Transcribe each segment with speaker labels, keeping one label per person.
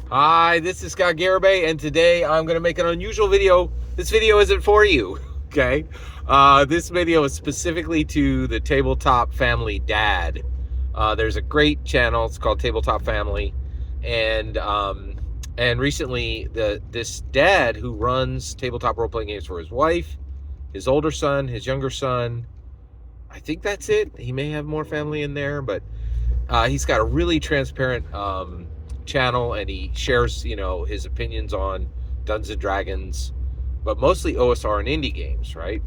Speaker 1: Hi, this is Scott Garibay, and today I'm going to make an unusual video. This video isn't for you, okay? This video is specifically to the Tabletop Family Dad. There's a great channel, it's called Tabletop Family, and recently this dad who runs tabletop role-playing games for his wife, his older son, his younger son, I think that's it. He may have more family in there, but he's got a really transparent channel, and he shares, his opinions on Dungeons and Dragons, but mostly OSR and indie games, right?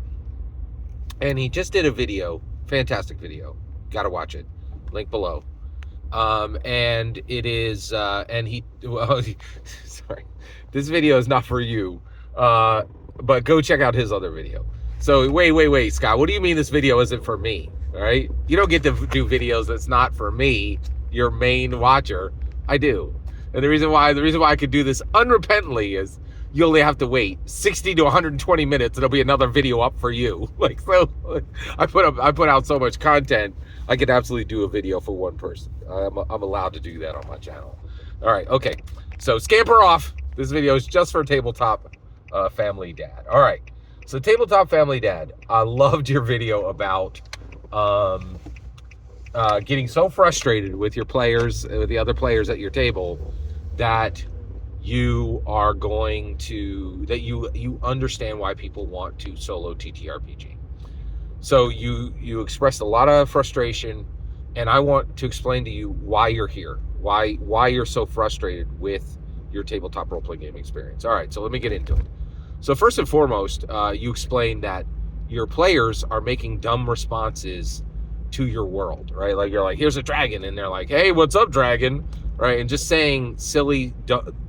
Speaker 1: And he just did a video, fantastic video. Gotta watch it. Link below. And it is, well, sorry, this video is not for you, but go check out his other video. So wait, Scott, what do you mean this video isn't for me? All right, you don't get to do videos that's not for me, your main watcher. I do. And the reason why I could do this unrepentantly is you only have to wait 60 to 120 minutes and there'll be another video up for you. So I put out so much content, I could absolutely do a video for one person. I'm allowed to do that on my channel. All right, okay. So scamper off. This video is just for Tabletop Family Dad. All right. So Tabletop Family Dad, I loved your video about getting so frustrated with your players, with the other players at your table, that you are going to, that you understand why people want to solo TTRPG. So you expressed a lot of frustration, and I want to explain to you why you're here, why you're so frustrated with your tabletop role-playing game experience. All right, so let me get into it. So first and foremost, you explained that your players are making dumb responses to your world, right? Like you're like, here's a dragon, and they're like, hey, what's up, dragon? Right? And just saying silly,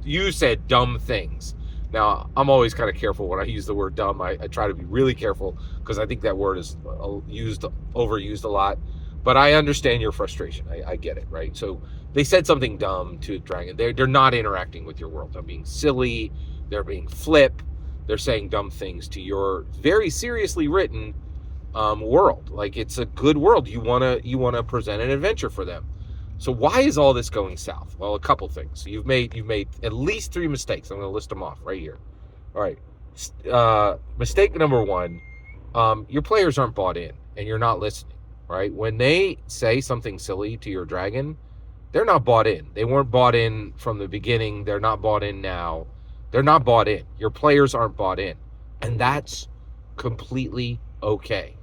Speaker 1: you said dumb things. Now, I'm always kind of careful when I use the word dumb. I try to be really careful because I think that word is overused a lot. But I understand your frustration. I get it, right? So they said something dumb to a dragon. They're not interacting with your world. They're being silly. They're being flip. They're saying dumb things to your very seriously written world. Like, it's a good world. You wanna present an adventure for them. So why is all this going south? Well, a couple things. So you've made at least 3 mistakes. I'm going to list them off right here. All right. Mistake number 1, your players aren't bought in, and you're not listening, right? When they say something silly to your dragon, they're not bought in. They weren't bought in from the beginning. They're not bought in now. They're not bought in. Your players aren't bought in. And that's completely okay.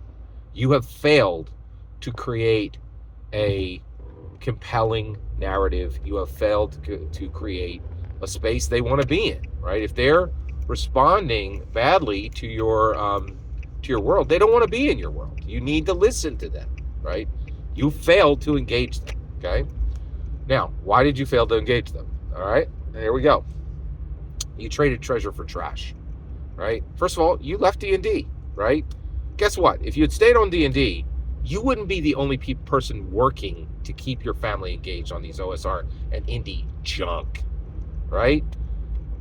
Speaker 1: You have failed to create a compelling narrative. You have failed to create a space they want to be in, right? If they're responding badly to your world, they don't want to be in your world. You need to listen to them, right? You failed to engage them, okay? Now, why did you fail to engage them? All right, here we go. You traded treasure for trash, right? First of all, you left D&D, right? Guess what? If you had stayed on D&D, you wouldn't be the only person working to keep your family engaged on these OSR and indie junk, right?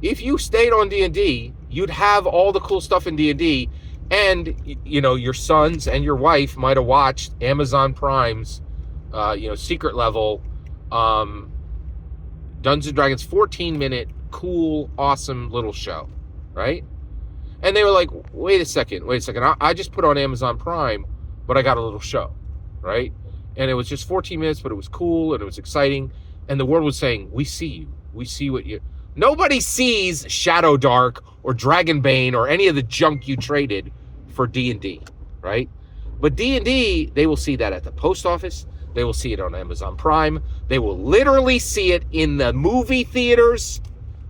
Speaker 1: If you stayed on D&D, you'd have all the cool stuff in D&D, and your sons and your wife might have watched Amazon Prime's secret level Dungeons & Dragons 14-minute cool, awesome little show, right? And they were like, wait a second, I just put on Amazon Prime, but I got a little show, right? And it was just 14 minutes, but it was cool and it was exciting. And the world was saying, we see you. We see what you... Nobody sees Shadow Dark or Dragonbane or any of the junk you traded for D&D, right? But D&D, they will see that at the post office. They will see it on Amazon Prime. They will literally see it in the movie theaters,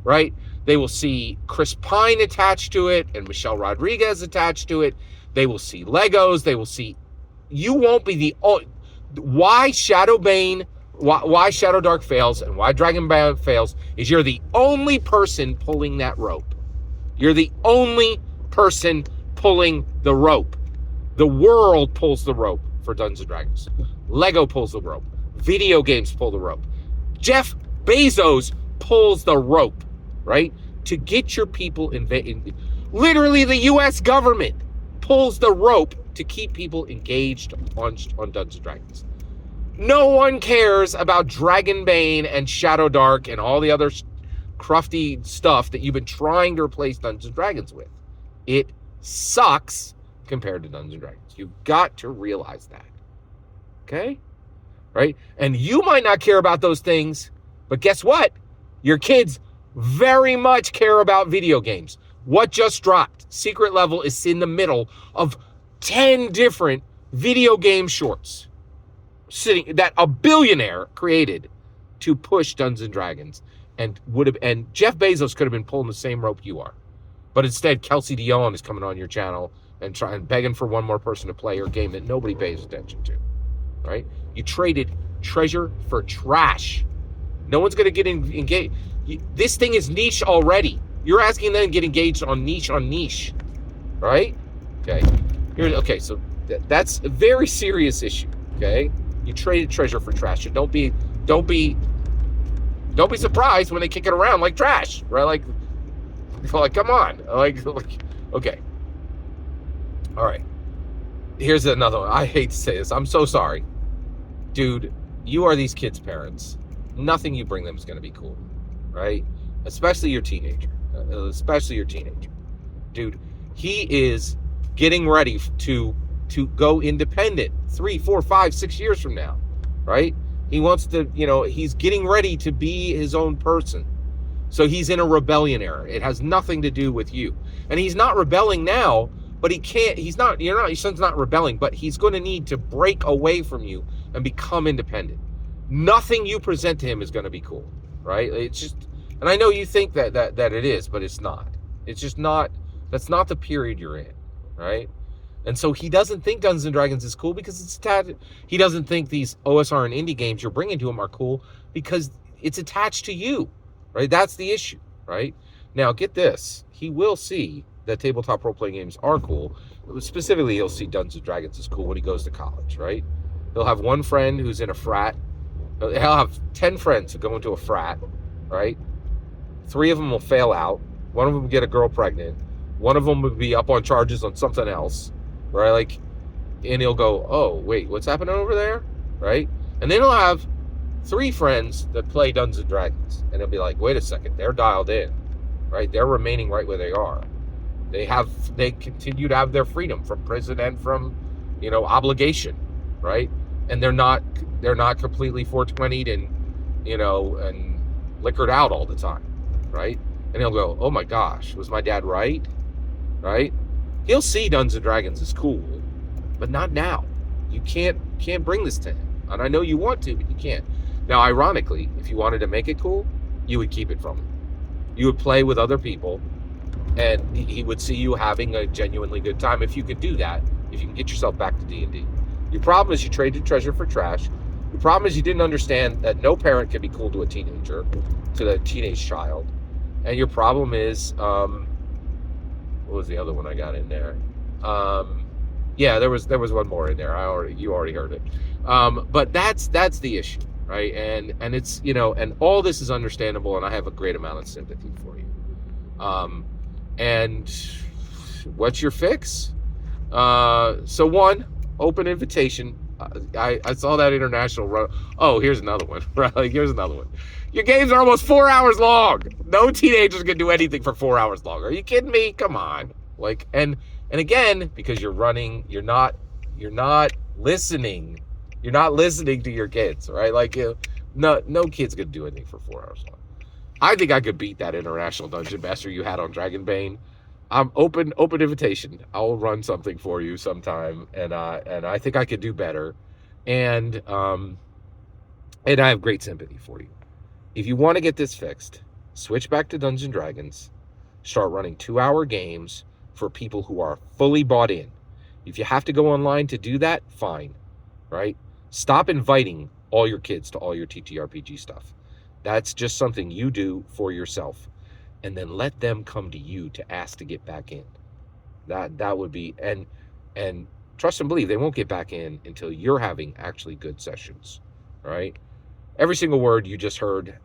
Speaker 1: right? They will see Chris Pine attached to it and Michelle Rodriguez attached to it. They will see Legos. They will see... You won't be the... Why Shadowbane, why Shadow Dark fails, and why Dragonbane fails is you're the only person pulling that rope. You're the only person pulling the rope. The world pulls the rope for Dungeons & Dragons. Lego pulls the rope. Video games pull the rope. Jeff Bezos pulls the rope, right? To get your people literally the U.S. government pulls the rope to keep people engaged on Dungeons & Dragons. No one cares about Dragonbane and Shadow Dark and all the other crufty stuff that you've been trying to replace Dungeons and Dragons with. It sucks compared to Dungeons and Dragons. You've got to realize that. Okay? Right? And you might not care about those things, but guess what? Your kids very much care about video games. What just dropped? Secret Level is in the middle of 10 different video game shorts sitting that a billionaire created to push Dungeons and Dragons, and Jeff Bezos could have been pulling the same rope you are. But instead, Kelsey Dion is coming on your channel and begging for one more person to play your game that nobody pays attention to. Right? You traded treasure for trash. No one's going to get engaged. This thing is niche already. You're asking them to get engaged on niche. Right? Okay. So that's a very serious issue. Okay? You traded treasure for trash. And don't be surprised when they kick it around like trash. Right? Like come on. Like okay. All right. Here's another one. I hate to say this. I'm so sorry. Dude, you are these kids' parents. Nothing you bring them is going to be cool, right? Especially your teenager. Dude, he is getting ready to go independent 3, 4, 5, 6 years from now, right? He wants to, he's getting ready to be his own person. So he's in a rebellion era. It has nothing to do with you. And he's not rebelling now, but your son's not rebelling, but he's going to need to break away from you and become independent. Nothing you present to him is going to be cool, right? It's just, and I know you think that it is, but it's not. It's just not, that's not the period you're in, right? And so he doesn't think Dungeons and Dragons is cool because it's attached. He doesn't think these OSR and indie games you're bringing to him are cool because it's attached to you, right? That's the issue, right? Now, get this. He will see that tabletop role-playing games are cool. Specifically, he'll see Dungeons and Dragons is cool when he goes to college, right? He'll have one friend who's in a frat. He'll have 10 friends who go into a frat, right? 3 of them will fail out. 1 of them will get a girl pregnant. 1 of them will be up on charges on something else, right? And he'll go, oh, wait, what's happening over there, right? And then he'll have 3 friends that play Dungeons and Dragons. And he'll be like, wait a second, they're dialed in, right? They're remaining right where they are. They continue to have their freedom from prison and from, obligation, right? And they're not completely 420'd and liquored out all the time, right? And he'll go, oh my gosh, was my dad right? Right? He'll see Dungeons and Dragons is cool, but not now. You can't bring this to him. And I know you want to, but you can't. Now, ironically, if you wanted to make it cool, you would keep it from him. You would play with other people, and he would see you having a genuinely good time. If you could do that, if you can get yourself back to D&D. Your problem is you traded treasure for trash. Your problem is you didn't understand that no parent can be cool to a teenager, to the teenage child. And your problem is, what was the other one I got in there? Yeah, there was one more in there. You already heard it. But that's the issue, right? And it's, and all this is understandable, and I have a great amount of sympathy for you. And what's your fix? So 1, open invitation. I saw that international run. Oh, here's another one. Right? Here's another one. Your games are almost 4 hours long. No teenager's gonna do anything for 4 hours long. Are you kidding me? Come on. And again, because you're not listening. You're not listening to your kids, right? No kid's gonna do anything for 4 hours long. I think I could beat that international dungeon master you had on Dragonbane. I'm open invitation. I'll run something for you sometime, and I think I could do better, and I have great sympathy for you. If you want to get this fixed, switch back to Dungeons & Dragons. Start running 2-hour games for people who are fully bought in. If you have to go online to do that, fine, right? Stop inviting all your kids to all your TTRPG stuff. That's just something you do for yourself. And then let them come to you to ask to get back in. That would be, and trust and believe, they won't get back in until you're having actually good sessions, right? Every single word you just heard,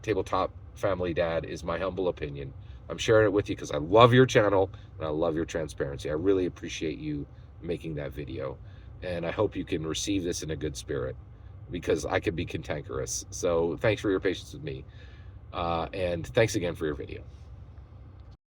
Speaker 1: Tabletop Family Dad, is my humble opinion. I'm sharing it with you because I love your channel and I love your transparency. I really appreciate you making that video. And I hope you can receive this in a good spirit, because I could be cantankerous. So thanks for your patience with me. And thanks again for your video.